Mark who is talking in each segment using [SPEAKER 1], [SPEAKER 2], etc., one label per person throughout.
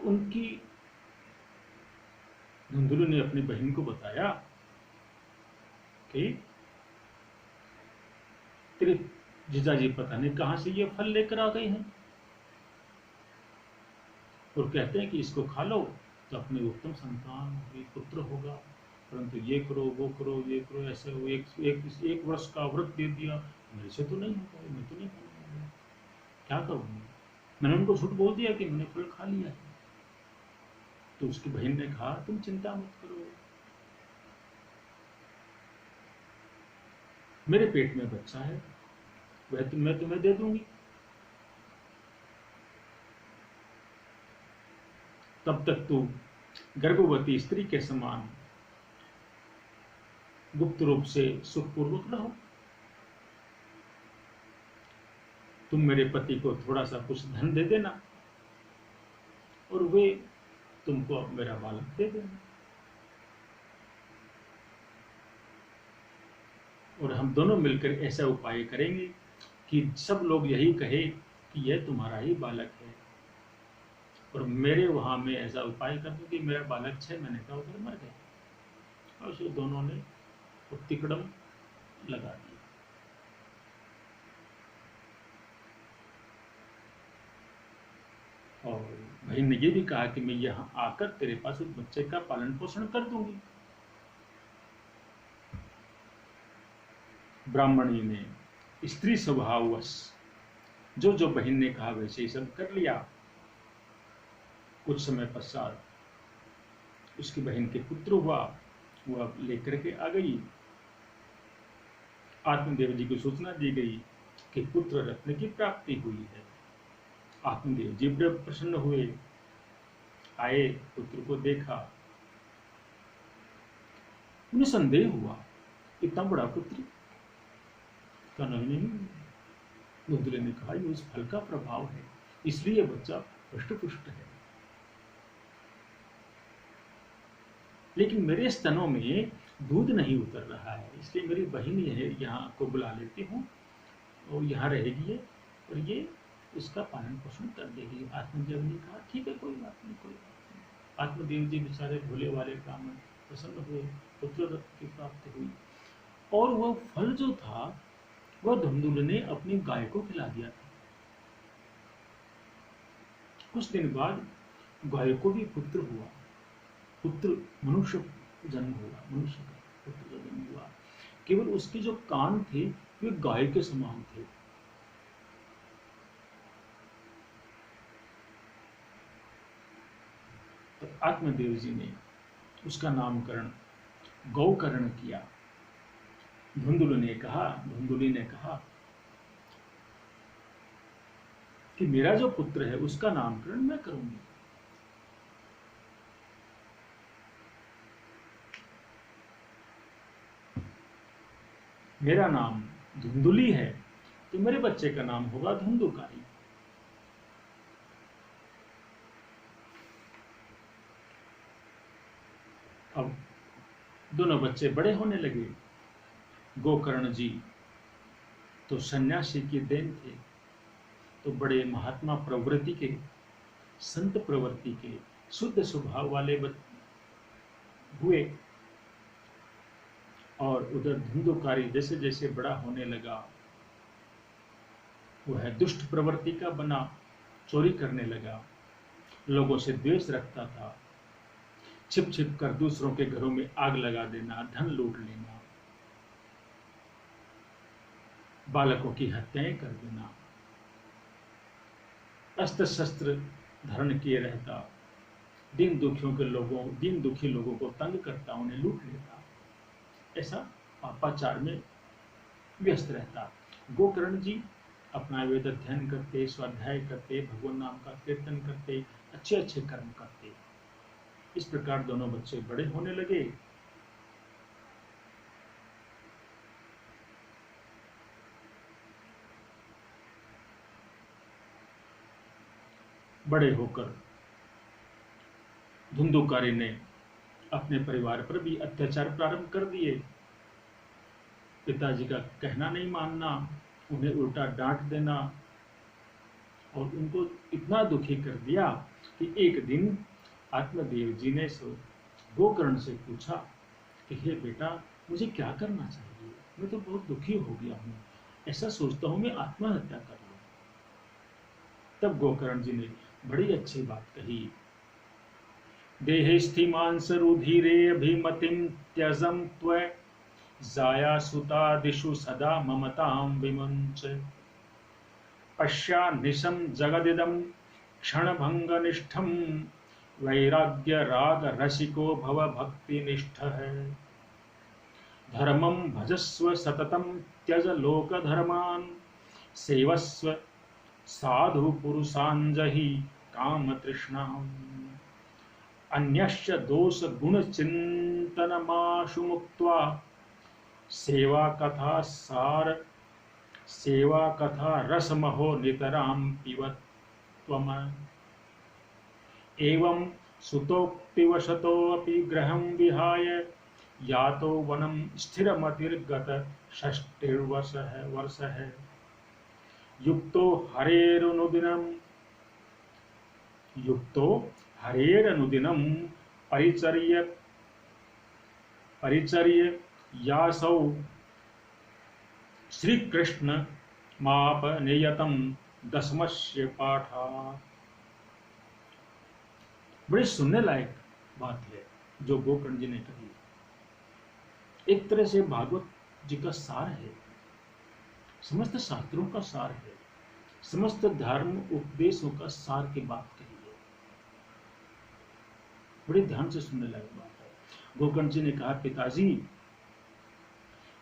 [SPEAKER 1] उनकी धुंधुलू ने अपनी बहन को बताया कि तेरे जीजाजी पता नहीं कहां से ये फल लेकर आ गए हैं और कहते हैं कि इसको खा लो तो अपने उत्तम संतान होगी, पुत्र होगा, परंतु ये करो वो करो ये करो ऐसे हो, एक वर्ष का व्रत दे दिया, मेरे से तो नहीं होगा, मैं तो नहीं खाऊंगा, क्या करूंगी। मैंने उनको झूठ बोल दिया कि मैंने फल खा लिया है। तो उसकी बहन ने कहा तुम चिंता मत करो, मेरे पेट में बच्चा है, वह मैं तुम्हें दे दूंगी। तब तक तू गर्भवती स्त्री के समान गुप्त रूप से सुखपूर्वक रहो। तुम मेरे पति को थोड़ा सा कुछ धन दे देना और वे तुमको मेरा बालक दे देना, और हम दोनों मिलकर ऐसा उपाय करेंगे कि सब लोग यही कहे कि यह तुम्हारा ही बालक है, और मेरे वहां में ऐसा उपाय कर दो कि मेरा बालक 6 महीने का होकर मर गया। और उसे दोनों ने तिकड़म लगा दिया। और भाई ने ये भी कहा कि मैं यहां आकर तेरे पास उस बच्चे का पालन पोषण कर दूंगी। ब्राह्मणी ने स्त्री स्वभाववश जो बहन ने कहा वैसे ही सब कर लिया। कुछ समय पश्चात उसकी बहन के पुत्र हुआ, वह लेकर के आ गई। आत्मदेव जी को सूचना दी गई कि पुत्र रत्न की प्राप्ति हुई है। आत्मदेव जी बड़े प्रसन्न हुए, आए, पुत्र को देखा, उन्हें संदेह हुआ इतना बड़ा पुत्र का नहीं। धुंधुले ने कहा ये उस फल का प्रभाव है, इसलिए बच्चा हृष्ट पुष्ट है, लेकिन मेरे स्तनों में दूध नहीं उतर रहा है, इसलिए मेरी बहन यहाँ को बुला लेती हूँ और यहाँ रहेगी और ये उसका पालन पोषण कर देगी। आत्मदेव ने कहा ठीक है, कोई बात नहीं, कोई बात नहीं। आत्मदेव जी बेचारे भोले वाले ब्राह्मण प्रसन्न हुए, पुत्र की प्राप्ति हुई। और वह फल जो था वह धुंधुल ने अपनी गाय को खिला दिया था। कुछ दिन बाद गाय को भी पुत्र हुआ, पुत्र मनुष्य जन्म हुआ, मनुष्य का पुत्र जन्म हुआ। केवल उसके जो कान थे वे गाय के समान थे। तो आत्मदेव जी ने उसका नामकरण गौकर्ण किया। धुंधुली ने कहा कि मेरा जो पुत्र है उसका नामकरण मैं करूंगी। मेरा नाम धुंधुली है तो मेरे बच्चे का नाम होगा धुंधुकारी। अब दोनों बच्चे बड़े होने लगे। गोकर्ण जी तो सन्यासी की देन थे, तो बड़े महात्मा प्रवृत्ति के, संत प्रवृत्ति के, शुद्ध स्वभाव वाले हुए। और उधर धुंधुकारी जैसे जैसे बड़ा होने लगा वह दुष्ट प्रवृत्ति का बना, चोरी करने लगा, लोगों से द्वेष रखता था, छिप छिप कर दूसरों के घरों में आग लगा देना, धन लूट लेना, बालकों की हत्याएं कर देना, अस्त्र शस्त्र धारण किए रहता, दीन दुखी लोगों को तंग करता, उन्हें लूट लेता, ऐसा पापाचार में व्यस्त रहता। गोकर्ण जी अपना वेद अध्ययन करते, स्वाध्याय करते, भगवान नाम का कीर्तन करते, अच्छे अच्छे कर्म करते। इस प्रकार दोनों बच्चे बड़े होने लगे। बड़े होकर धुंधुकारी ने अपने परिवार पर भी अत्याचार प्रारंभ कर दिए। पिताजी का कहना नहीं मानना, उन्हें उल्टा डांट देना, और उनको इतना दुखी कर दिया कि एक दिन आत्मदेव जी ने गोकर्ण से पूछा कि हे बेटा, मुझे क्या करना चाहिए? मैं तो बहुत दुखी हो गया हूँ, ऐसा सोचता हूँ मैं आत्महत्या कर लूँ। तब गोकर्ण जी ने बड़ी अच्छी बात कही, देहेस्थिमांस रुधिरे अभिमतिम त्यजम त्व जाया सुतादिषु सदा ममतां विमुञ्च पश्यान्निशं जगदिदं क्षणभङ्गनिष्ठं वैराग्य राग रसिको भव भक्तिनिष्ठः धर्मं भजस्व सततं त्यज लोकधर्मान् सेवस्व साधु पुरुषाञ्जहि कामतृष्णाम् अन्यश्च दोष गुण चिन्तनमाशु मुक्त्वा सेवा कथा रसमहो नितरां पिबत्वम् एवं सुतोक्तिवशतोऽपि गृहं विहाय यातो वनं स्थिरमतिर्गत षष्टिर्वर्षः युक्तो हरेरनुदिनं परिचर्य यासौ श्रीकृष्ण माप नियतम दशमस्य पाठात्। बड़ी सुनने लायक बात है जो गोकर्ण जी ने कही। एक तरह से भागवत जी का सार है, समस्त शास्त्रों का सार है, समस्त धर्म उपदेशों का सार की बात कही है। बड़ी ध्यान से सुनने लायक बात है। गोकर्ण जी ने कहा, पिताजी,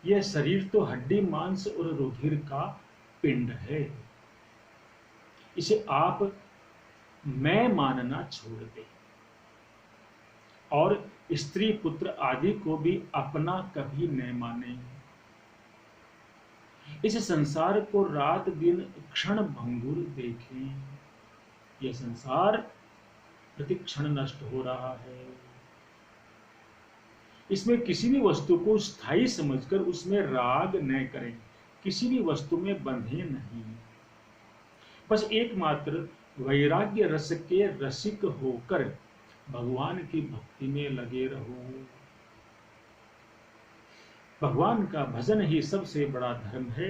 [SPEAKER 1] यह शरीर तो हड्डी मांस और रुधिर का पिंड है, इसे आप मैं मानना छोड़ दें और स्त्री पुत्र आदि को भी अपना कभी न माने। इस संसार को रात दिन क्षण भंगुर देखें, यह संसार प्रति क्षण नष्ट हो रहा है। इसमें किसी भी वस्तु को स्थायी समझकर उसमें राग न करें, किसी भी वस्तु में बंधे नहीं, बस एकमात्र वैराग्य रस के रसिक होकर भगवान की भक्ति में लगे रहो। भगवान का भजन ही सबसे बड़ा धर्म है,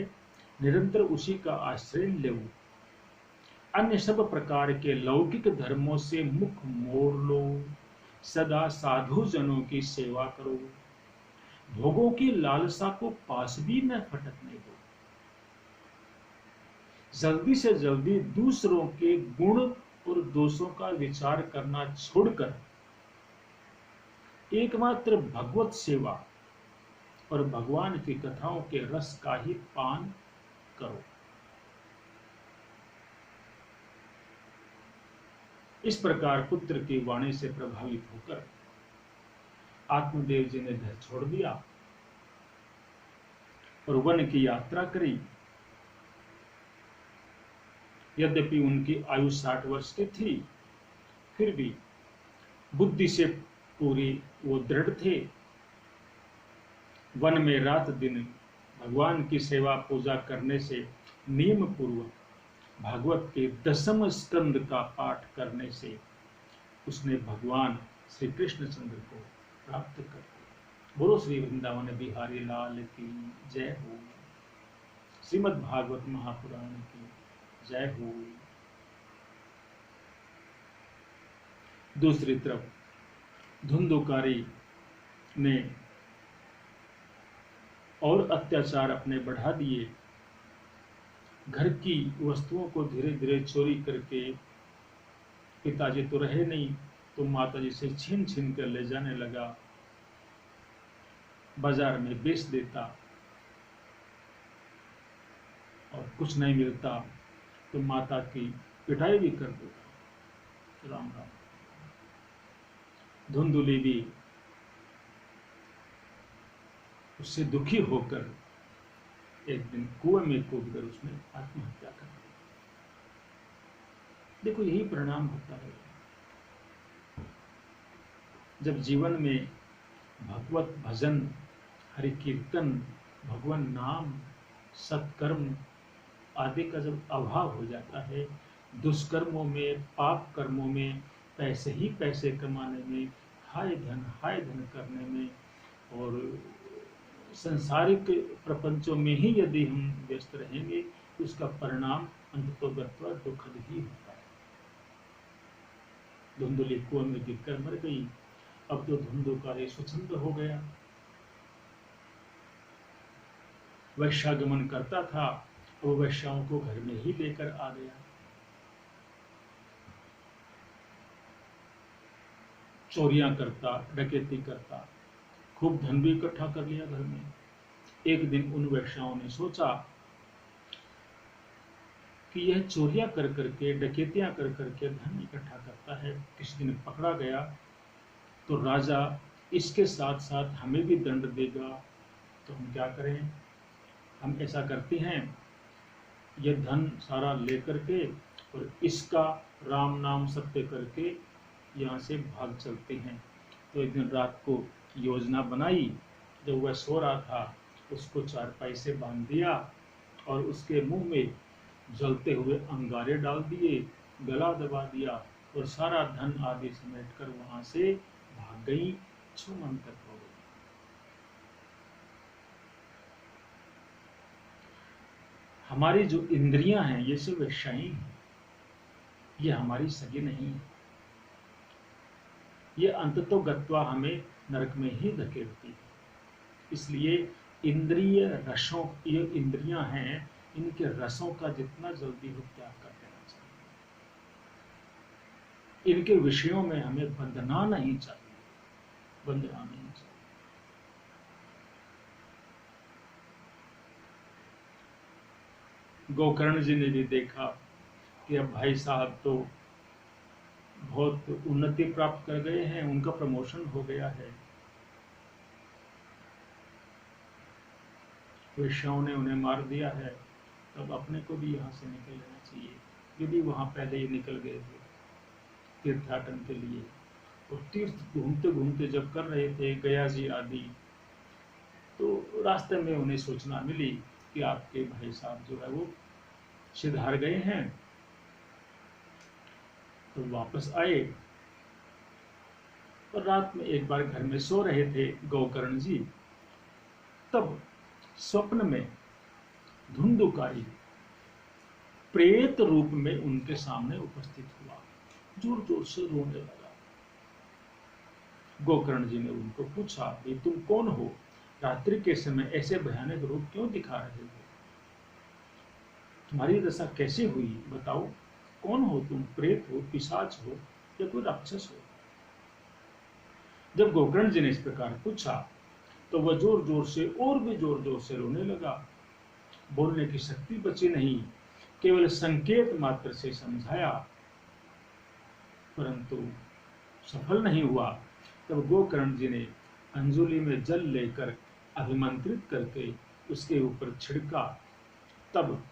[SPEAKER 1] निरंतर उसी का आश्रय लो। अन्य सब प्रकार के लौकिक धर्मों से मुख मोड़ लो, सदा साधु जनों की सेवा करो, भोगों की लालसा को पास भी न फटकने दो। जल्दी से जल्दी दूसरों के गुण और दोषों का विचार करना छोड़कर एकमात्र भगवत सेवा और भगवान की कथाओं के रस का ही पान करो। इस प्रकार पुत्र की वाणी से प्रभावित होकर आत्मदेव जी ने घर छोड़ दिया और वन की यात्रा करी। यद्यपि उनकी आयु 60 वर्ष की थी, फिर भी बुद्धि से पूरी वो दृढ़ थे। वन में रात दिन भगवान की सेवा पूजा करने से, नियम पूर्वक भागवत के 10वें स्कंद का पाठ करने से उसने भगवान श्री कृष्णचंद्र को प्राप्त कर लिया। बोलो श्री वृंदावन बिहारी लाल की जय हो। श्रीमद् भागवत महापुराण की जय हो। दूसरी तरफ धुंधुकारी ने और अत्याचार अपने बढ़ा दिए। घर की वस्तुओं को धीरे धीरे चोरी करके, पिताजी तो रहे नहीं तो माताजी से छीन छीन कर ले जाने लगा, बाजार में बेच देता और कुछ नहीं मिलता तो माता की पिटाई भी कर देता। राम राम। धुंधुली भी उससे दुखी होकर एक दिन कुएं में कूदकर उसने आत्महत्या कर दी। देखो, यही परिणाम होता है जब जीवन में भगवत भजन, हरि कीर्तन, भगवान नाम, सत्कर्म आदि का जब अभाव हो जाता है। दुष्कर्मों में, पाप कर्मों में पैसे ही पैसे कमाने में, हाय धन करने में और संसारिक प्रपंचों में ही यदि हम व्यस्त रहेंगे तो उसका परिणाम अंततोगत्वा दुखद ही होता है। धुंधली कुएं में गिरकर मर गई, अब तो धुंधुकारी स्वच्छंद हो गया। वैश्यागमन करता था, वो वैश्याओं को घर में ही लेकर आ गया। चोरियां करता, डकैती करता, खूब धन भी इकट्ठा कर लिया घर में। एक दिन उन वैश्याओं ने सोचा कि यह चोरियां कर करके, डकैतियां कर करके धन इकट्ठा करता है, किसी दिन पकड़ा गया तो राजा इसके साथ साथ हमें भी दंड देगा, तो हम क्या करें? हम ऐसा करते हैं, यह धन सारा लेकर के और इसका राम नाम सत्य करके यहाँ से भाग चलते हैं। तो एक दिन रात को योजना बनाई, जब वह सो रहा था उसको चारपाई से बांध दिया और उसके मुंह में जलते हुए अंगारे डाल दिए, गला दबा दिया और सारा धन आदि समेट कर वहां से भाग गई, छूमंतर हो गई। हमारी जो इंद्रियां हैं ये सिर्फ वेश्याएं हैं, ये हमारी सगी नहीं है। ये अंततो गत्वा हमें नरक में ही धकेलती है। इसलिए इंद्रिय रसों, ये इंद्रियां हैं, इनके रसों का जितना जल्दी हो त्याग कर देना चाहिए। इनके विषयों में हमें बंधना नहीं चाहिए, बंधना नहीं चाहिए। गोकर्ण जी ने भी देखा कि अब भाई साहब तो बहुत उन्नति प्राप्त कर गए हैं, उनका प्रमोशन हो गया है, वेश्याओं ने उन्हें मार दिया है, तब अपने को भी यहाँ से निकल लेना चाहिए। यदि वहाँ पहले ही निकल गए थे तीर्थाटन के लिए, और तीर्थ घूमते घूमते जब कर रहे थे गया जी आदि, तो रास्ते में उन्हें सूचना मिली कि आपके भाई साहब जो है वो सिधार गए हैं। तो वापस आए और रात में एक बार घर में सो रहे थे गोकर्ण जी, तब स्वप्न में धुंधुकारी प्रेत रूप में उनके सामने उपस्थित हुआ, जोर जोर से रोने लगा। गोकर्ण जी ने उनको पूछा, भाई तुम कौन हो? रात्रि के समय ऐसे भयानक रूप क्यों दिखा रहे हो? तुम्हारी दशा कैसे हुई? बताओ, कौन हो तुम? प्रेत हो, पिशाच हो या कोई राक्षस हो? जब गोकर्ण जी ने इस प्रकार पूछा तो वह जोर जोर से और भी जोर जोर से रोने लगा। बोलने की शक्ति बची नहीं, केवल संकेत मात्र से समझाया, परंतु सफल नहीं हुआ। तब गोकर्ण जी ने अंजुलि में जल लेकर अभिमंत्रित करके उसके ऊपर छिड़का, तब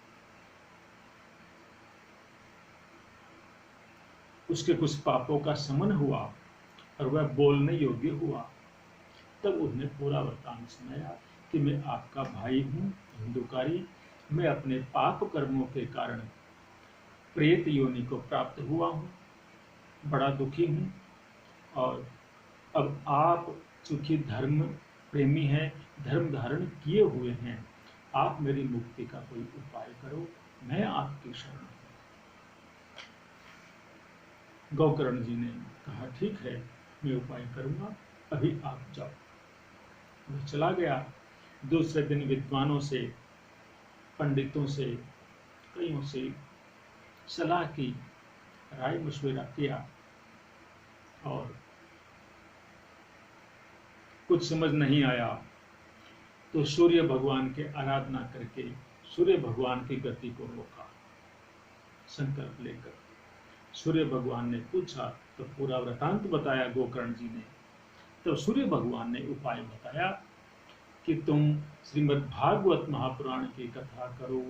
[SPEAKER 1] उसके कुछ पापों का शमन हुआ और वह बोलने योग्य हुआ। तब उन्हें पूरा वृत्तांत सुनाया कि मैं आपका भाई हूँ धुंधुकारी, मैं अपने पाप कर्मों के कारण प्रेत योनि को प्राप्त हुआ हूँ, बड़ा दुखी हूँ, और अब आप चूंकि धर्म प्रेमी हैं, धर्म धारण किए हुए हैं, आप मेरी मुक्ति का कोई उपाय करो, मैं आपकी शरण हूँ। गोकर्ण जी ने कहा, ठीक है, मैं उपाय करूंगा, अभी आप जाओ। वह चला गया। दूसरे दिन विद्वानों से, पंडितों से, कईयों से सलाह की, राय मशविरा किया, और कुछ समझ नहीं आया तो सूर्य भगवान के आराधना करके सूर्य भगवान की गति को रोका। संकल्प लेकर सूर्य भगवान ने पूछा तो पूरा वृतांत बताया गोकर्ण जी ने। तो सूर्य भगवान ने उपाय बताया कि तुम श्रीमद् भागवत महापुराण की कथा करो,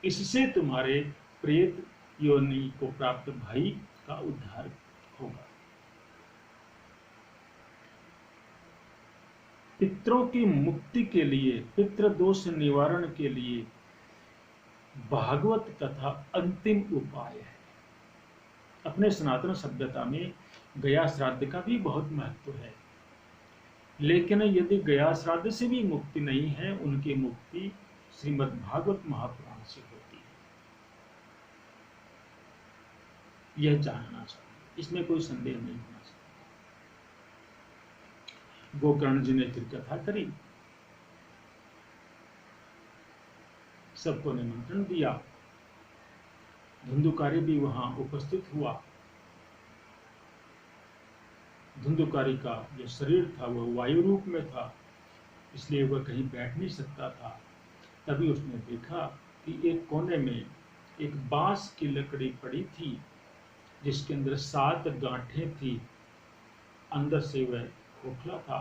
[SPEAKER 1] इससे तुम्हारे प्रेत योनि को प्राप्त भाई का उद्धार होगा। पितरों की मुक्ति के लिए, पितृदोष निवारण के लिए भागवत कथा अंतिम उपाय है, अपने सनातन सभ्यता में गया श्राद्ध का भी बहुत महत्व है, लेकिन यदि गया श्राद्ध से भी मुक्ति नहीं है, उनकी मुक्ति श्रीमद् भागवत महापुराण से होती है। यह जानना चाहिए, इसमें कोई संदेह नहीं होना चाहिए। गोकर्ण जी ने फिर कथा करी, सबको निमंत्रण दिया, धुंधुकारी भी वहां उपस्थित हुआ। धुंधुकारी का जो शरीर था वह वायु रूप में था, इसलिए वह कहीं बैठ नहीं सकता था। तभी उसने देखा कि एक कोने में एक बांस की लकड़ी पड़ी थी, जिसके अंदर 7 गांठें थी, अंदर से वह खोखला था।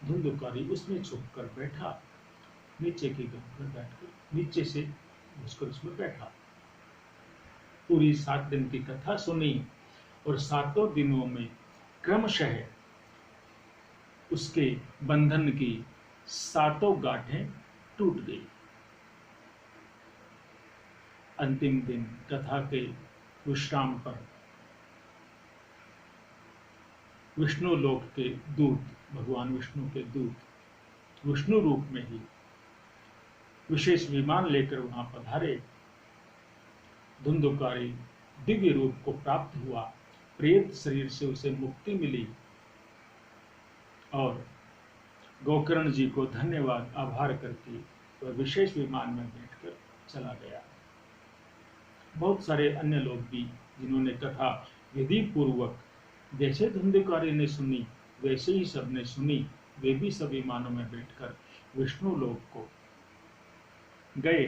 [SPEAKER 1] धुंधुकारी उसमें छुपकर बैठा, नीचे की गांठ पर बैठकर नीचे से घुसकर उसमें बैठा। पूरी 7 दिन की कथा सुनी और 7 दिनों में क्रमशः उसके बंधन की 7 गांठें टूट गई। अंतिम दिन कथा के विश्राम पर विष्णु लोक के दूत, भगवान विष्णु के दूत विष्णु रूप में ही विशेष विमान लेकर वहां पधारे। धुंधुकारी दिव्य रूप को प्राप्त हुआ, प्रेत शरीर से उसे मुक्ति मिली और गोकर्ण जी को धन्यवाद आभार करके वह विशेष विमान में बैठकर चला गया। बहुत सारे अन्य लोग भी जिन्होंने कथा विधि पूर्वक जैसे धुंधुकारी ने सुनी वैसे ही सबने सुनी, वे भी सब विमानों में बैठकर विष्णु लोक को गए।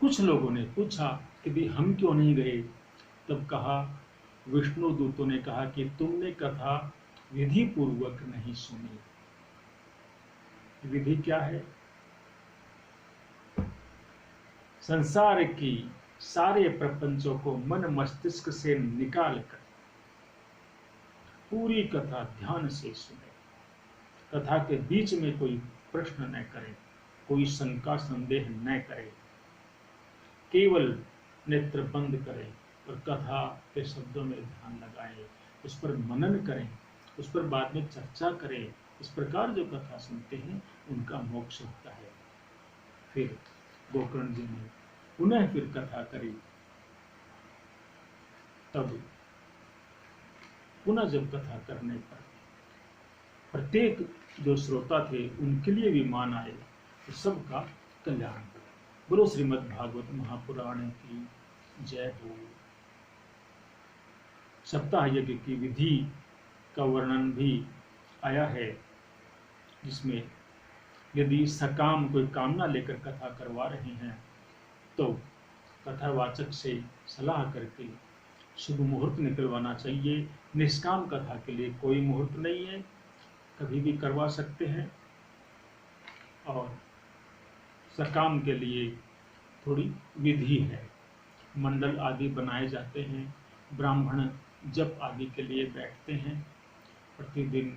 [SPEAKER 1] कुछ लोगों ने पूछा कि भी हम क्यों नहीं गए? तब कहा, विष्णु दूतों ने कहा कि तुमने कथा विधि पूर्वक नहीं सुनी। विधि क्या है? संसार की सारे प्रपंचों को मन मस्तिष्क से निकालकर पूरी कथा ध्यान से सुने, कथा के बीच में कोई प्रश्न न करे, कोई शंका संदेह न करे, केवल नेत्र बंद करें और कथा के शब्दों में ध्यान लगाएं, उस पर मनन करें, उस पर बाद में चर्चा करें। इस प्रकार जो कथा सुनते हैं उनका मोक्ष होता है। फिर गोकर्ण जी ने पुनः फिर कथा करी। तब पुनः जब कथा करने पर प्रत्येक जो श्रोता थे उनके लिए विमान आए तो सबका कल्याण हो। बोलो श्रीमद् भागवत महापुराण की जय हो। सप्ताह यज्ञ की विधि का वर्णन भी आया है, जिसमें यदि सकाम कोई कामना लेकर कथा करवा रहे हैं तो कथावाचक से सलाह करके शुभ मुहूर्त निकलवाना चाहिए। निष्काम कथा के लिए कोई मुहूर्त नहीं है, कभी भी करवा सकते हैं। और सकाम के लिए थोड़ी विधि है, मंडल आदि बनाए जाते हैं, ब्राह्मण जप आदि के लिए बैठते हैं, प्रतिदिन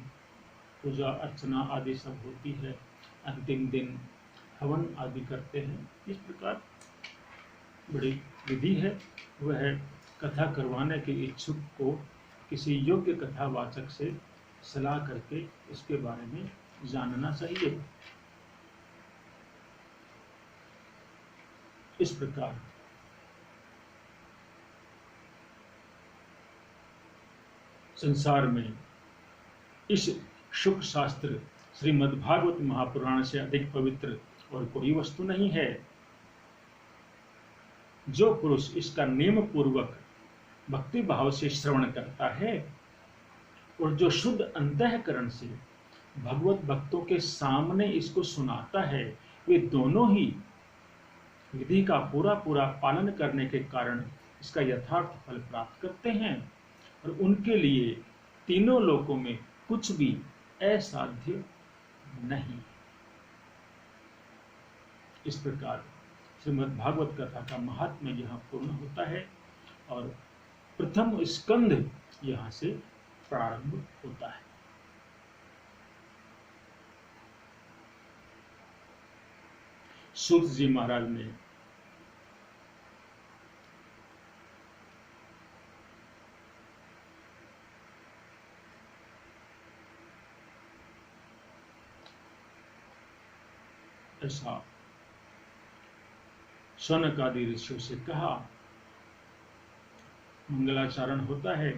[SPEAKER 1] पूजा अर्चना आदि सब होती है, अंतिम दिन हवन आदि करते हैं। इस प्रकार बड़ी विधि है। वह कथा करवाने के इच्छुक को किसी योग्य कथावाचक से सलाह करके इसके बारे में जानना चाहिए। इस प्रकार संसार में इस शुक शास्त्र श्रीमद् भागवत महापुराण से अधिक पवित्र और कोई वस्तु नहीं है। जो पुरुष इसका नियम पूर्वक भक्ति भाव से श्रवण करता है और जो शुद्ध अंतःकरण से भगवत भक्तों के सामने इसको सुनाता है, वे दोनों ही विधि का पूरा पूरा पालन करने के कारण इसका यथार्थ फल प्राप्त करते हैं और उनके लिए तीनों लोकों में कुछ भी असाध्य नहीं। इस प्रकार श्रीमद् भागवत कथा का महात्म्य यहाँ पूर्ण होता है और प्रथम स्कंध यहाँ से प्रारंभ होता है। सूत जी महाराज ने ऐसा शौनक आदि ऋषियों से कहा। मंगलाचरण होता है।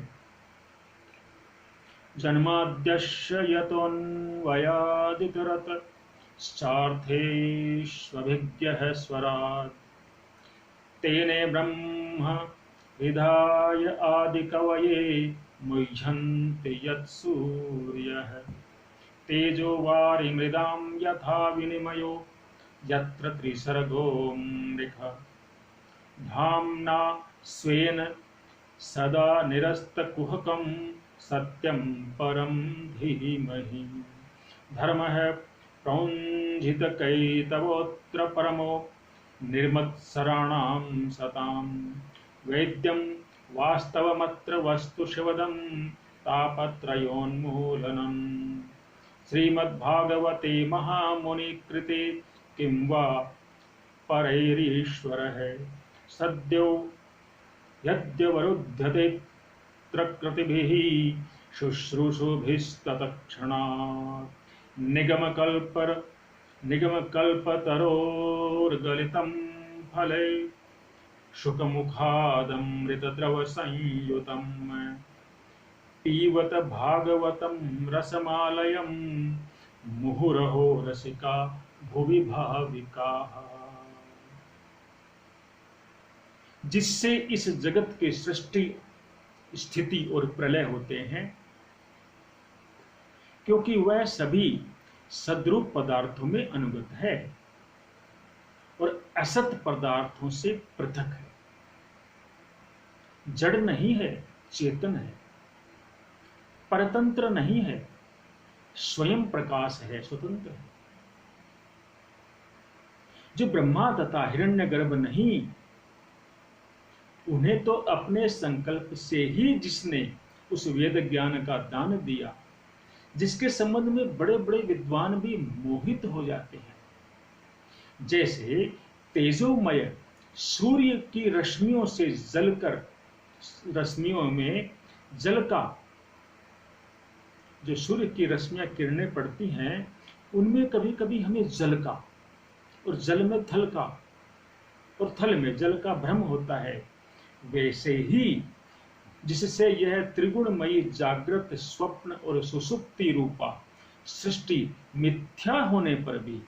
[SPEAKER 1] जन्माद्यस्य यतोऽन्वयादितरतश्चार्थेष्वभिज्ञः स्वराट् तेने ब्रह्म विधाय आदिकवये मुह्यन्ति यत्सूर्यः तेजो वारिमृदां यथा विनिमयो यत्र त्रिसर्गो मृषा धाम्ना स्वेन सदा निरस्तकुहकं सत्यं परं धीमहि धर्मः प्रौञ्झितकैतवोऽत्र परमो निर्मत्सराणां सतां वेद्यं वास्तवमत्र वस्तु शिवदं तापत्रयोन्मूलनम् श्रीमद्भागवते महामुनिकृते किं वा परैरीश्वरः सद्यो यद्यवरुध्यते प्रकृतिभिः शुश्रूषुभिस्तत्क्षणात् निगमकल्पतरोर्गलितं फले शुकमुखादमृतद्रवसंयुतं पीबत भागवतं रसमालयं मुहुरहो रसिका भुवि भाविकाः। जिससे इस जगत के सृष्टि स्थिति और प्रलय होते हैं, क्योंकि वह सभी सद्रूप पदार्थों में अनुगत है और असत पदार्थों से पृथक है, जड़ नहीं है, चेतन है, परतंत्र नहीं है, स्वयं प्रकाश है, स्वतंत्र है। जो ब्रह्मा तथा हिरण्यगर्भ नहीं, उन्हें तो अपने संकल्प से ही जिसने उस वेद ज्ञान का दान दिया, जिसके संबंध में बड़े बड़े विद्वान भी मोहित हो जाते हैं। जैसे तेजोमय सूर्य की रश्मियों से जलकर, रश्मियों में जल का, जो सूर्य की रश्मियां किरणें पड़ती हैं, उनमें कभी कभी हमें जल का और जल में थल का और थल में जल का भ्रम होता है। वैसे ही जिससे यह त्रिगुणमयी जागृत, स्वप्न और सुषुप्ति रूपा सृष्टि मिथ्या होने पर भी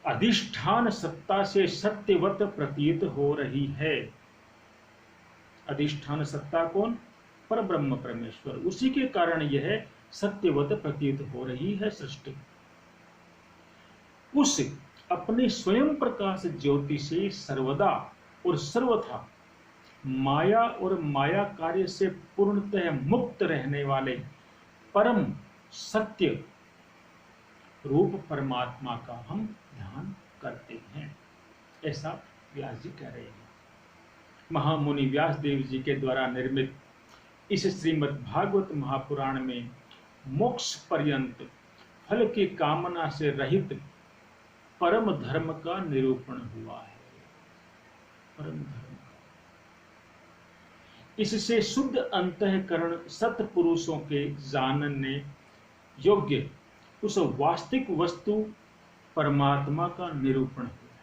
[SPEAKER 1] अधिष्ठान सत्ता से सत्यवत प्रतीत हो रही है। अधिष्ठान सत्ता कौन? परब्रह्म परमेश्वर। उसी के कारण यह सत्यवत प्रतीत हो रही है सृष्टि। उस अपने स्वयं प्रकाश ज्योति से सर्वदा और सर्वथा माया और माया कार्य से पूर्णतः मुक्त रहने वाले परम सत्य रूप परमात्मा का हम ध्यान करते हैं, ऐसा व्यास जी कह रहे हैं। महामुनि व्यास देव जी के द्वारा निर्मित इस श्रीमद् भागवत महापुराण में मोक्ष पर्यंत फल की कामना से रहित परम धर्म का निरूपण हुआ है। परम धर्म, इससे शुद्ध अंतःकरण सत्पुरुषों के जानने योग्य उस वास्तविक वस्तु परमात्मा का निरूपण हुआ है,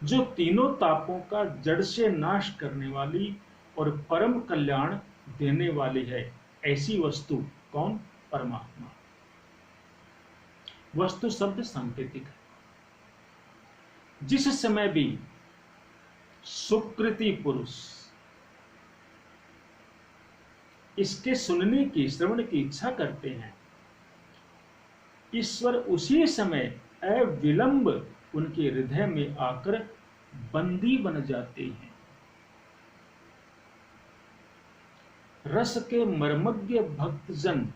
[SPEAKER 1] जो तीनों तापों का जड़ से नाश करने वाली और परम कल्याण देने वाली है। ऐसी वस्तु कौन? परमात्मा। वस्तु शब्द सांकेतिक है। जिस समय भी सुकृति पुरुष इसके सुनने की, श्रवण की इच्छा करते हैं, ईश्वर उसी समय अविलंब उनके हृदय में आकर बंदी बन जाते हैं। रस के मर्मज्ञ भक्तजन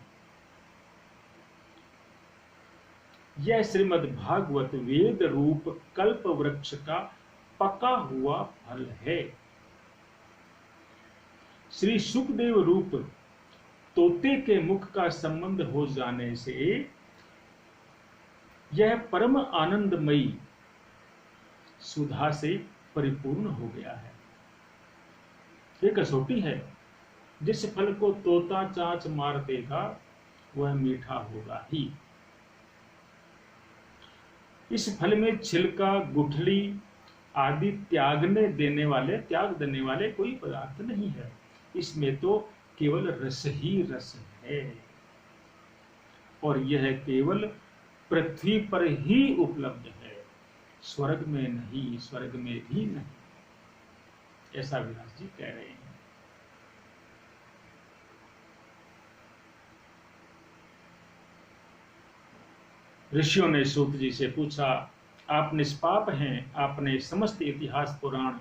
[SPEAKER 1] यह श्रीमद् भागवत वेद रूप कल्प वृक्ष का पका हुआ फल है। श्री सुखदेव रूप तोते के मुख का संबंध हो जाने से यह परम आनंदमयी सुधा से परिपूर्ण हो गया है। ये कसौटी है। जिस फल को तोता चांच मार देगा वह मीठा होगा ही। इस फल में छिलका, गुठली आदि त्याग देने वाले कोई पदार्थ नहीं है। इसमें तो केवल रस ही रस है, और यह केवल पृथ्वी पर ही उपलब्ध है, स्वर्ग में नहीं, स्वर्ग में भी नहीं। ऐसा व्यास जी कह रहे हैं। ऋषियों ने सूत जी से पूछा, आप निष्पाप हैं, आपने समस्त इतिहास, पुराण,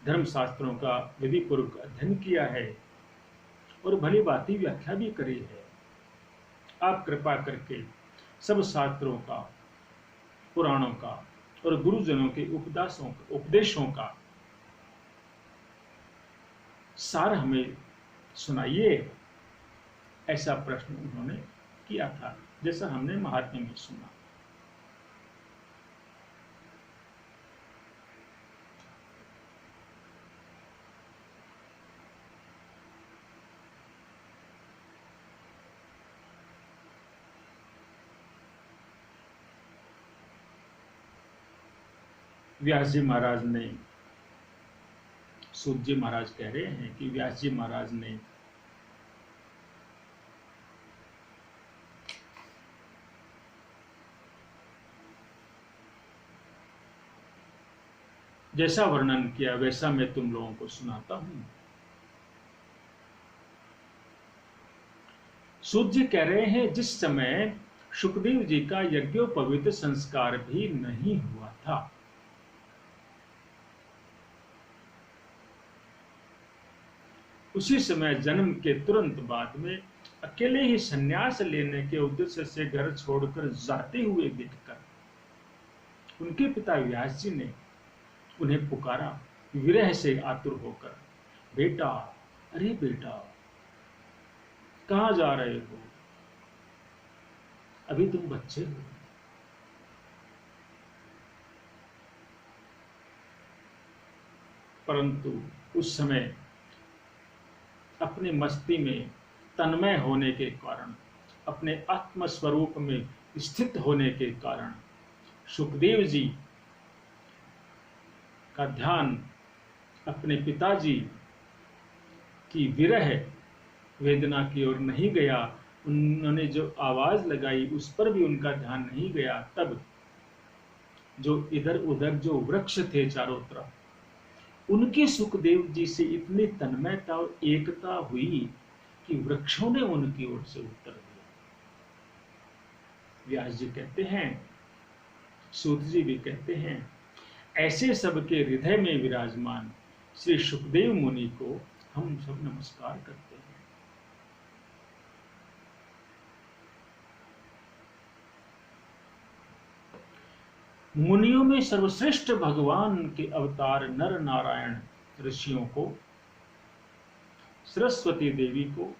[SPEAKER 1] धर्मशास्त्रों का विधि पूर्वक अध्ययन किया है और भली भांति व्याख्या भी करी है। आप कृपा करके सब शास्त्रों का, पुराणों का और गुरुजनों के उपदेशों का सार हमें सुनाइए। ऐसा प्रश्न उन्होंने किया था, जैसा हमने महात्म्य में सुना। व्यास जी महाराज ने, सूत जी महाराज कह रहे हैं कि व्यास जी महाराज ने जैसा वर्णन किया वैसा मैं तुम लोगों को सुनाता हूं। सूत जी कह रहे हैं, जिस समय सुखदेव जी का यज्ञोपवीत संस्कार भी नहीं हुआ था, उसी समय जन्म के तुरंत बाद में अकेले ही संन्यास लेने के उद्देश्य से घर छोड़कर जाते हुए देखकर उनके पिता व्यास जी ने उन्हें पुकारा, विरह से आतुर होकर, बेटा, अरे बेटा, कहां जा रहे हो? अभी तुम बच्चे हो। परंतु उस समय अपनी मस्ती में तन्मय होने के कारण, अपने आत्मस्वरूप में स्थित होने के कारण सुखदेव जी का ध्यान अपने पिताजी की विरह वेदना की ओर नहीं गया। उन्होंने जो आवाज लगाई उस पर भी उनका ध्यान नहीं गया। तब जो इधर उधर जो वृक्ष थे चारों तरफ, उनकी सुखदेव जी से इतनी तन्मयता और एकता हुई कि वृक्षों ने उनकी ओर से उत्तर दिया। व्यास जी कहते हैं, सूत जी भी कहते हैं, ऐसे सबके हृदय में विराजमान श्री सुखदेव मुनि को हम सब नमस्कार करते हैं। मुनियों में सर्वश्रेष्ठ भगवान के अवतार नर नारायण ऋषियों को, सरस्वती देवी को,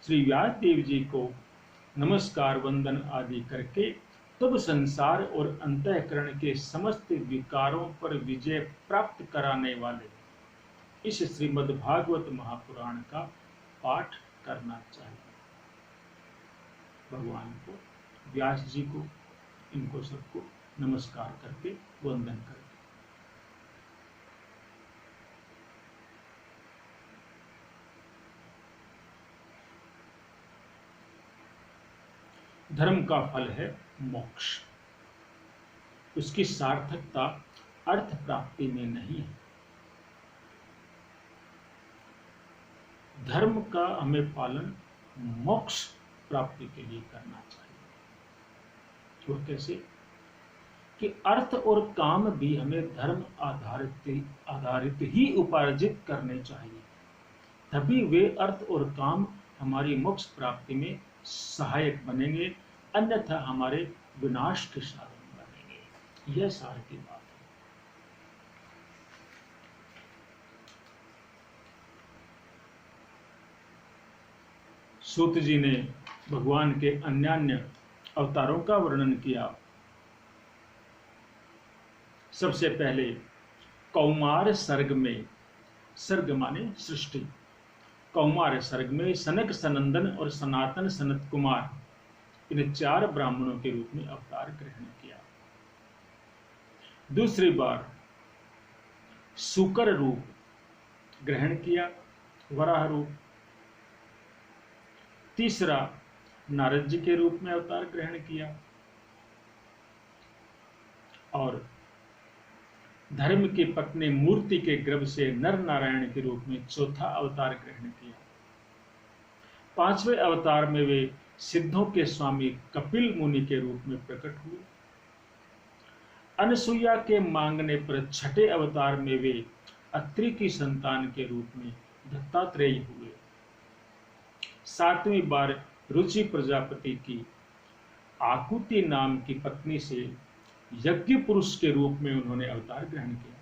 [SPEAKER 1] श्री व्यास देव जी को नमस्कार वंदन आदि करके तब संसार और अंतःकरण के समस्त विकारों पर विजय प्राप्त कराने वाले इस श्रीमद् भागवत महापुराण का पाठ करना चाहिए। भगवान को, व्यास जी को, इनको सबको नमस्कार करके वंदन करके धर्म का फल है मोक्ष। उसकी सार्थकता अर्थ प्राप्ति में नहीं है। धर्म का हमें पालन मोक्ष प्राप्ति के लिए करना चाहिए। और कैसे? कि अर्थ और काम भी हमें धर्म आधारित ही उपार्जित करने चाहिए, तभी वे अर्थ और काम हमारी मोक्ष प्राप्ति में सहायक बनेंगे, अन्यथा हमारे विनाश के साधन बनेंगे। यह सार की बात है। सूत जी ने भगवान के अन्यान्य अवतारों का वर्णन किया। सबसे पहले कौमार सर्ग में, सर्ग माने सृष्टि, कौमार सर्ग में सनक सनंदन और सनातन सनत कुमार इन 4 ब्राह्मणों के रूप में अवतार ग्रहण किया। दूसरी बार सूकर रूप ग्रहण किया, वराह रूप। तीसरा नारद जी के रूप में अवतार ग्रहण किया और धर्म की पत्नी मूर्ति के गर्भ से नर नारायण के रूप में चौथा अवतार ग्रहण किया। 5वें अवतार में वे सिद्धों के स्वामी कपिल मुनि के रूप में प्रकट हुए। अनसुईया के मांगने पर 6ठे अवतार में वे अत्रि की संतान के रूप में दत्तात्रेय हुए। 7वीं बार रुचि प्रजापति की आकुति नाम की पत्नी से यज्ञ पुरुष के रूप में उन्होंने अवतार ग्रहण किया।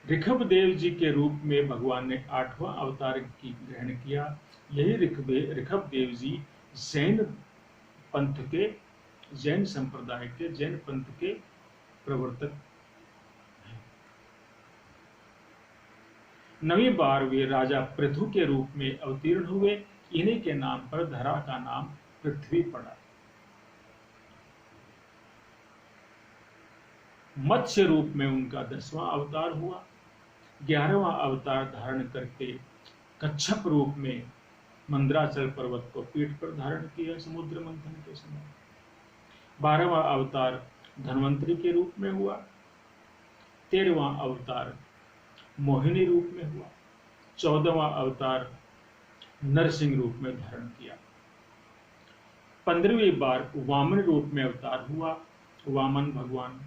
[SPEAKER 1] ऋषभ देव जी के रूप में भगवान ने 8वां अवतार की ग्रहण किया। यही ऋषभ देव जी जैन संप्रदाय के, जैन पंथ के प्रवर्तक हैं। 9वीं बार वे राजा पृथु के रूप में अवतीर्ण हुए। इन्हीं के नाम पर धरा का नाम पृथ्वी पड़ा। मत्स्य रूप में उनका 10वां अवतार हुआ। 11वां अवतार धारण करके कच्छप रूप में मंदराचल पर्वत को पीठ पर धारण किया समुद्र मंथन के समय। 12वां अवतार धन्वंतरी के रूप में हुआ। 13वां अवतार मोहिनी रूप में हुआ। 14वां अवतार नरसिंह रूप में धारण किया। 15वीं बार वामन रूप में अवतार हुआ, वामन भगवान।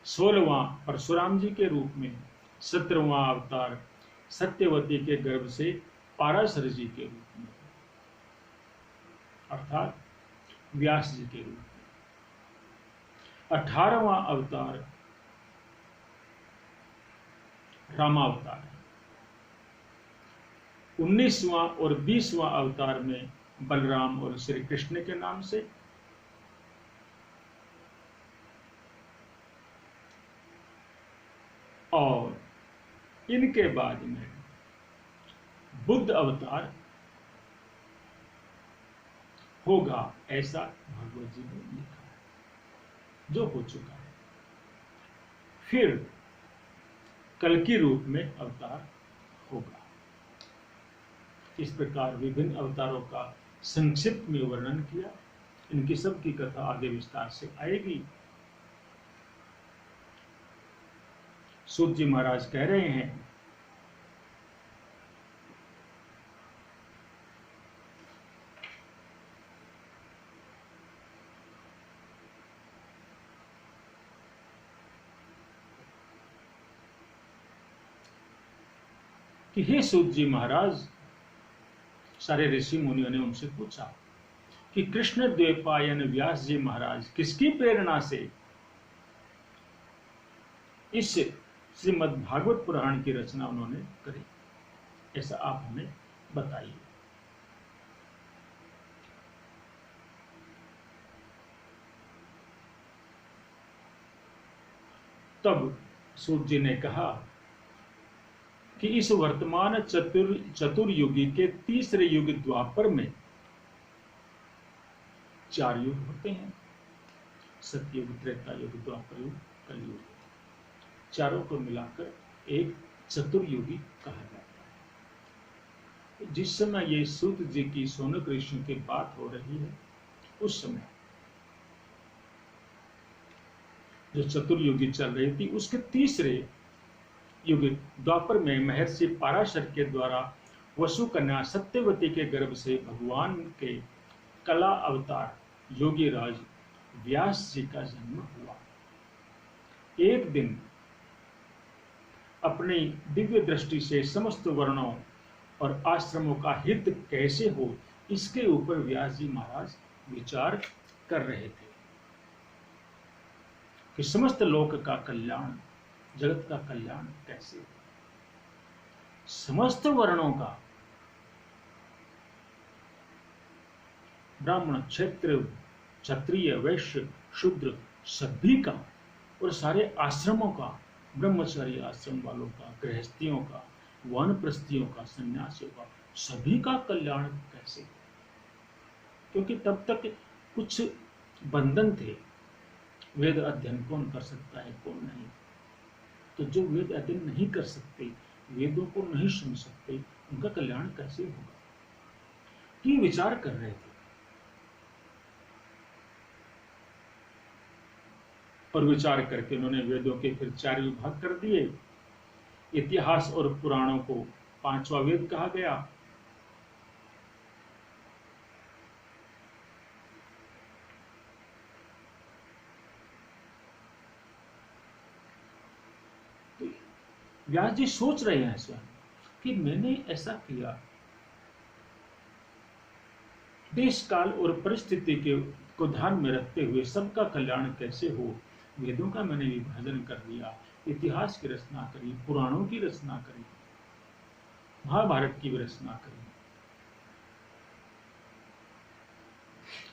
[SPEAKER 1] 16वां परशुराम जी के रूप में। 17वां अवतार सत्यवती के गर्भ से पाराशर जी के रूप में, अर्थात व्यास जी के रूप में। 18वां अवतार रामावतार है। 19वां और 20वां अवतार में बलराम और श्री कृष्ण के नाम से। और इनके बाद में बुद्ध अवतार होगा, ऐसा भगवत जी ने लिखा है, जो हो चुका है। फिर कल्कि रूप में अवतार होगा। इस प्रकार विभिन्न अवतारों का संक्षिप्त में वर्णन किया। इनकी सबकी कथा आगे विस्तार से आएगी। सूत जी महाराज कह रहे हैं कि हे सूत जी महाराज, सारे ऋषि मुनियों ने उनसे पूछा कि कृष्ण द्वैपायन व्यास जी महाराज किसकी प्रेरणा से इस श्रीमद् भागवत पुराण की रचना उन्होंने करी, ऐसा आप हमें बताइए। तब सूत जी ने कहा कि इस वर्तमान चतुर्युगी के तीसरे युग द्वापर में 4 युग होते हैं, सतयुग, त्रेता युग, द्वापर युग, कलयुग। चारों को मिलाकर एक चतुर्युगी कहा जाता है। जिस समय ये सूत जी की शौनक ऋषियों की बात हो रही है, उस समय जो चतुर्युगी चल रही थी, उसके तीसरे युग द्वापर में महर्षि पाराशर के द्वारा वसु कन्या सत्यवती के गर्भ से भगवान के कला अवतार योगी राज व्यास जी का जन्म हुआ। एक दिन अपनी दिव्य दृष्टि से समस्त वर्णों और आश्रमों का हित कैसे हो, इसके ऊपर व्यास जी महाराज विचार कर रहे थे कि समस्त लोक का कल्याण, जगत का कल्याण कैसे हो। समस्त वर्णों का, ब्राह्मण, क्षेत्र, क्षत्रिय, वैश्य, शूद्र, सभी का, और सारे आश्रमों का, ब्रह्मचारी आश्रम वालों का, गृहस्थियों का, वानप्रस्थियों का, सन्यासियों का, सभी का कल्याण कैसे हो। क्योंकि तब तक कुछ बंधन थे, वेद अध्ययन कौन कर सकता है कौन नहीं। तो जो वेद अध्ययन नहीं कर सकते, वेदों को नहीं सुन सकते, उनका कल्याण कैसे होगा, ये विचार कर रहे थे। और विचार करके उन्होंने वेदों के फिर 4 विभाग कर दिए। इतिहास और पुराणों को 5वां वेद कहा गया। तो व्यास जी सोच रहे हैं स्वयं कि मैंने ऐसा किया, देश काल और परिस्थिति को ध्यान में रखते हुए सबका कल्याण कैसे हो, वेदों का मैंने विभाजन कर दिया, इतिहास की रचना करी, पुराणों की रचना करी, महाभारत की भी रचना करी,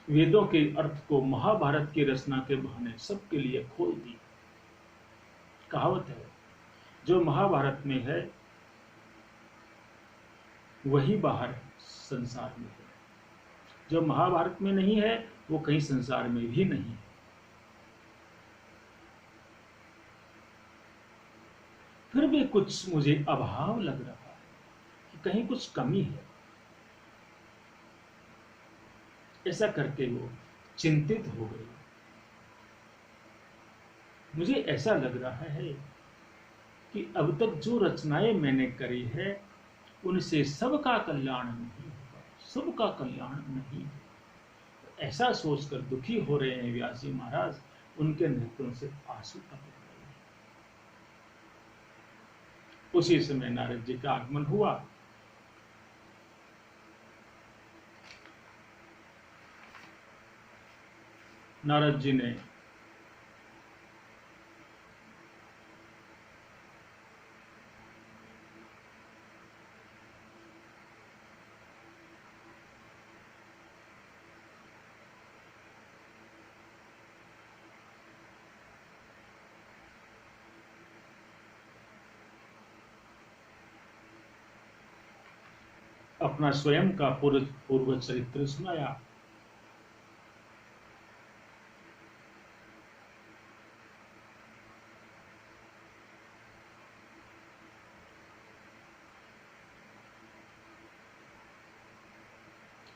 [SPEAKER 1] वेदों के अर्थ को महाभारत की रचना के बहाने सबके लिए खोल दी। कहावत है, जो महाभारत में है वही बाहर संसार में है, जो महाभारत में नहीं है वो कहीं संसार में भी नहीं है। फिर भी कुछ मुझे अभाव लग रहा है कि कहीं कुछ कमी है। ऐसा करके वो चिंतित हो गए। मुझे ऐसा लग रहा है कि अब तक जो रचनाएं मैंने करी है उनसे सबका कल्याण नहीं होगा, सबका कल्याण नहीं। ऐसा सोचकर दुखी हो रहे हैं व्यास जी महाराज, उनके नेत्रों से आंसू टपक रहे हैं। उसी समय नारद जी का आगमन हुआ। नारद जी ने अपना स्वयं का पूर्व चरित्र सुनाया।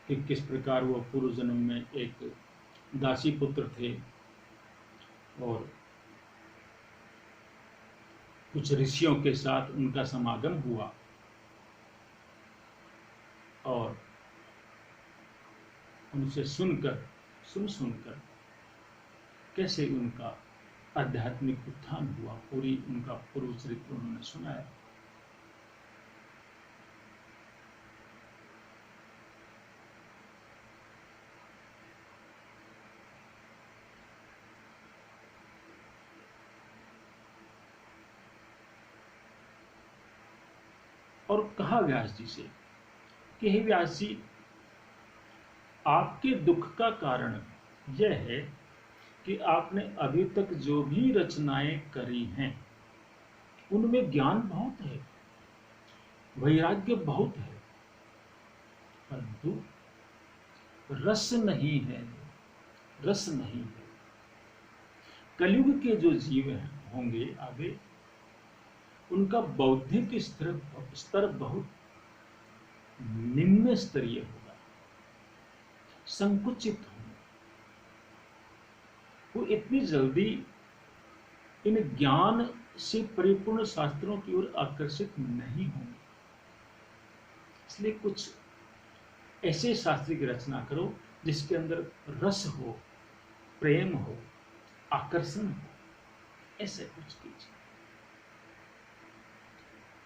[SPEAKER 1] कि किस प्रकार वो पूर्व जन्म में एक दासी पुत्र थे और कुछ ऋषियों के साथ उनका समागम हुआ और उनसे सुनकर कैसे उनका आध्यात्मिक उत्थान हुआ, पूरी उनका पूर्व चरित्र उन्होंने सुनाया। और कहा व्यास जी से कि हे व्यास जी, आपके दुख का कारण यह है कि आपने अभी तक जो भी रचनाएं करी हैं उनमें ज्ञान बहुत है, वैराग्य बहुत है, परंतु रस नहीं है, रस नहीं है। कलयुग के जो जीव होंगे आगे, उनका बौद्धिक स्तर बहुत निम्न स्तरीय होगा, संकुचित होगा। वो इतनी जल्दी इन ज्ञान से परिपूर्ण शास्त्रों की ओर आकर्षित नहीं होंगे। इसलिए कुछ ऐसे शास्त्र की रचना करो जिसके अंदर रस हो, प्रेम हो, आकर्षण हो, ऐसे कुछ कीजिए।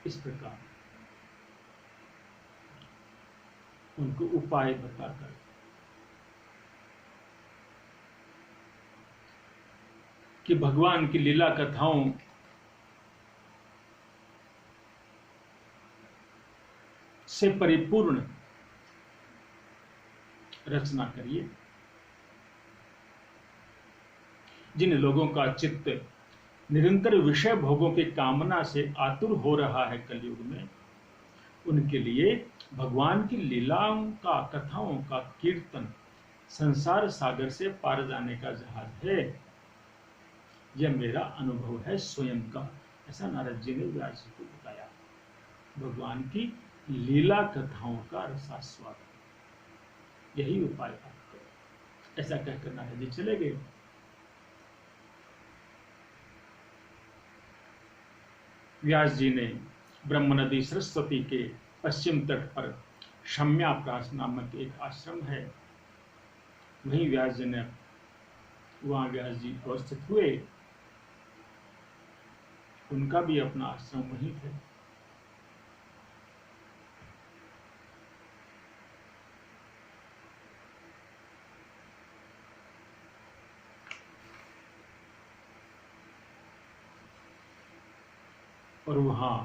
[SPEAKER 1] इस प्रकार उनको उपाय बताकर कि भगवान की लीला कथाओं से परिपूर्ण रचना करिए। जिन लोगों का चित्त निरंतर विषय भोगों की कामना से आतुर हो रहा है कलयुग में, उनके लिए भगवान की लीलाओं का, कथाओं का कीर्तन संसार सागर से पार जाने का जहाज है। यह मेरा अनुभव है स्वयं का। ऐसा नारद जी ने व्यास जी को बताया। भगवान की लीला कथाओं का रसास्वाद, यही उपाय आप करो। ऐसा कहकर नारद जी चले गए। व्यास जी ने ब्रह्म नदी सरस्वती के पश्चिम तट पर शम्याप्रास नामक एक आश्रम है, वहीं व्यास जी ने वहां व्यास जी अवस्थित हुए। उनका भी अपना आश्रम वहीं थे। और वहां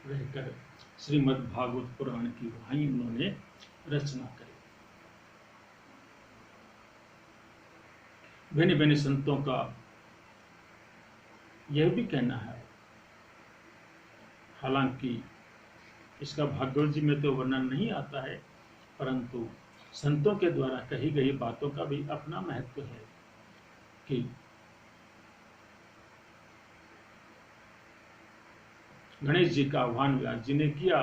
[SPEAKER 1] रहकर श्रीमद् भागवत पुराण की वहीं उन्होंने रचना करी। भिन्न भिन्न संतों का यह भी कहना है, हालांकि इसका भागवत जी में तो वर्णन नहीं आता है, परंतु संतों के द्वारा कही गई बातों का भी अपना महत्व है कि गणेश जी का आह्वान व्यास जी ने किया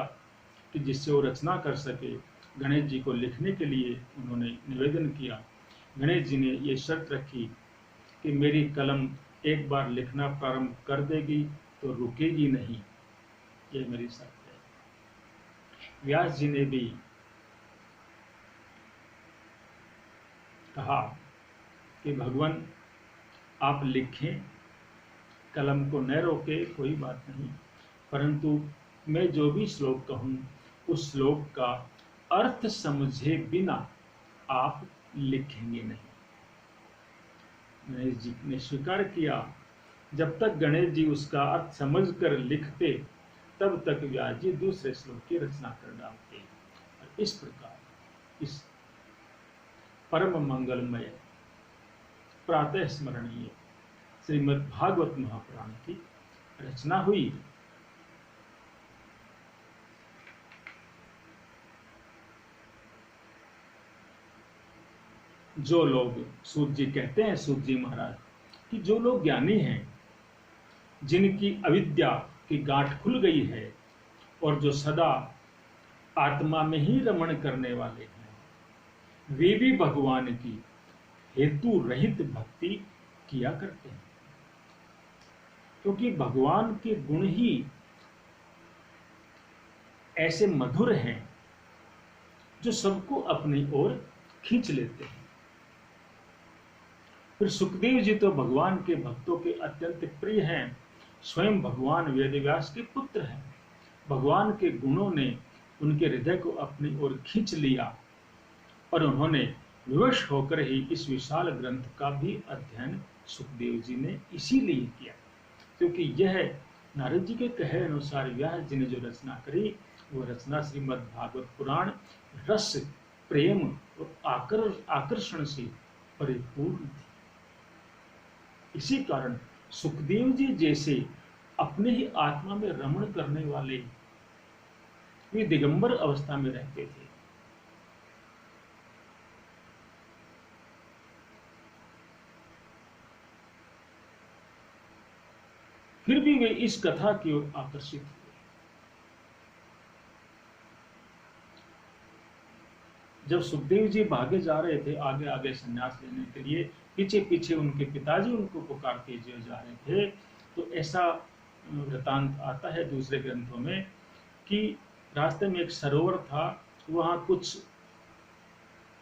[SPEAKER 1] कि जिससे वो रचना कर सके। गणेश जी को लिखने के लिए उन्होंने निवेदन किया। गणेश जी ने ये शर्त रखी कि मेरी कलम एक बार लिखना प्रारंभ कर देगी तो रुकेगी नहीं, ये मेरी शर्त है। व्यास जी ने भी कहा कि भगवान आप लिखें, कलम को न रोके, कोई बात नहीं, परंतु मैं जो भी श्लोक कहूं उस श्लोक का अर्थ समझे बिना आप लिखेंगे नहीं। गणेश जी ने स्वीकार किया। जब तक गणेश जी उसका अर्थ समझकर लिखते, तब तक व्यास जी दूसरे श्लोक की रचना कर डालते। और इस प्रकार इस परम मंगलमय प्रातः स्मरणीय श्रीमद् भागवत महापुराण की रचना हुई। जो लोग, सूत जी कहते हैं, सूत जी महाराज, कि जो लोग ज्ञानी हैं, जिनकी अविद्या की गांठ खुल गई है और जो सदा आत्मा में ही रमण करने वाले हैं, वे भी भगवान की हेतु रहित भक्ति किया करते हैं, क्योंकि भगवान के गुण ही ऐसे मधुर हैं जो सबको अपनी ओर खींच लेते हैं। फिर सुखदेव जी तो भगवान के भक्तों के अत्यंत प्रिय हैं, स्वयं भगवान वेदव्यास के पुत्र हैं। भगवान के गुणों ने उनके हृदय को अपनी ओर खींच लिया और उन्होंने विवश होकर ही इस विशाल ग्रंथ का भी अध्ययन सुखदेव जी ने इसीलिए किया, क्योंकि यह नारद जी के कहे अनुसार व्यास जी ने जो रचना करी, वो रचना श्रीमद् भागवत पुराण रस, प्रेम और आकर्षण से परिपूर्ण थी। इसी कारण सुखदेव जी जैसे अपने ही आत्मा में रमण करने वाले वे दिगंबर अवस्था में रहते थे। फिर भी वे इस कथा की ओर आकर्षित हुए। जब सुखदेव जी भागे जा रहे थे आगे आगे संन्यास लेने के लिए, पीछे पीछे उनके पिताजी उनको पुकारते जा रहे थे, तो ऐसा वृतांत आता है दूसरे ग्रंथों में कि रास्ते में एक सरोवर था, वहां कुछ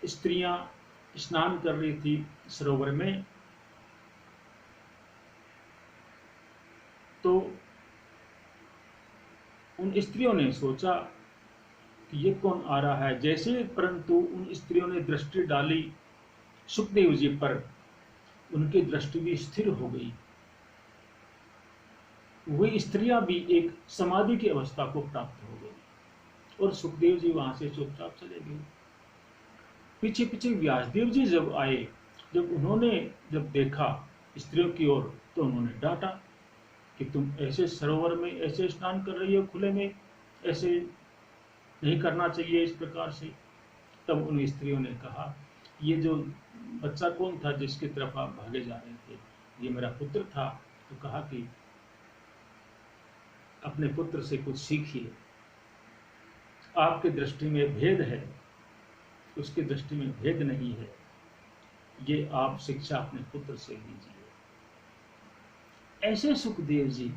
[SPEAKER 1] स्त्रियां स्नान कर रही थी सरोवर में। तो उन स्त्रियों ने सोचा कि ये कौन आ रहा है। जैसे परंतु उन स्त्रियों ने दृष्टि डाली सुखदेव जी पर, उनकी दृष्टि भी स्थिर हो गई। वे स्त्रियां भी एक समाधि की अवस्था को प्राप्त हो गई और सुखदेव जी वहां से चुपचाप चले गए। पीछे पीछे व्यासदेव जी जब आए, जब देखा स्त्रियों की ओर, तो उन्होंने डांटा कि तुम ऐसे सरोवर में ऐसे स्नान कर रही हो खुले में, ऐसे नहीं करना चाहिए इस प्रकार से। तब उन स्त्रियों ने कहा ये जो बच्चा कौन था जिसकी तरफ आप भागे जा रहे थे? ये मेरा पुत्र था। तो कहा कि अपने पुत्र से कुछ सीखिए। आपकी दृष्टि में भेद है, उसकी दृष्टि में भेद नहीं है। ये आप शिक्षा अपने पुत्र से लीजिए। ऐसे सुखदेव जी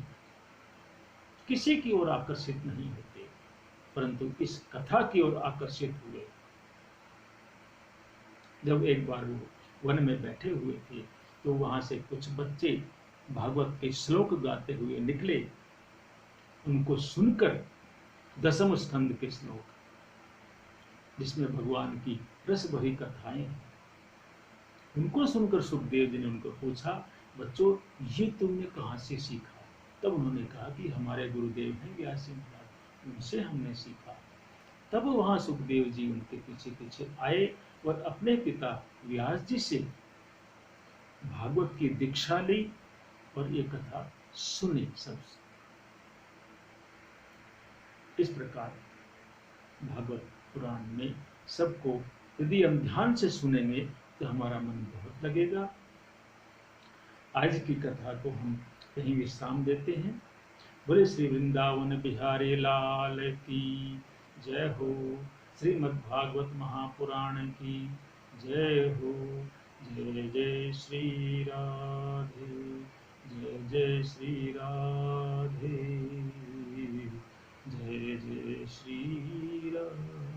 [SPEAKER 1] किसी की ओर आकर्षित नहीं होते, परंतु इस कथा की ओर आकर्षित हुए। जब एक बार वो वन में बैठे हुए थे, तो वहां से कुछ बच्चे भागवत के श्लोक गाते हुए निकले। उनको सुनकर, दसम स्कंद के श्लोक, जिसमें भगवान की रस भरी कथाएं हैं, उनको सुनकर सुखदेव जी ने उनको पूछा, बच्चों ये तुमने कहाँ से सीखा? तब उन्होंने कहा कि हमारे गुरुदेव हैं व्यास जी महाराज, उनसे हमने सीखा। तब वहां सुखदेव जी उनके पीछे पीछे आए और अपने पिता व्यास जी से भागवत की दीक्षा ली और ये कथा सुनी सबसे। इस प्रकार भागवत पुराण में सबको यदि हम ध्यान से सुनेंगे तो हमारा मन बहुत लगेगा। आज की कथा को हम कहीं विश्राम देते हैं। बोले श्री वृंदावन बिहारी लाल की जय हो। श्रीमद् भागवत महापुराण की जय हो। जय जय श्री राधे, जय जय श्री राधे, जय जय श्री राधे।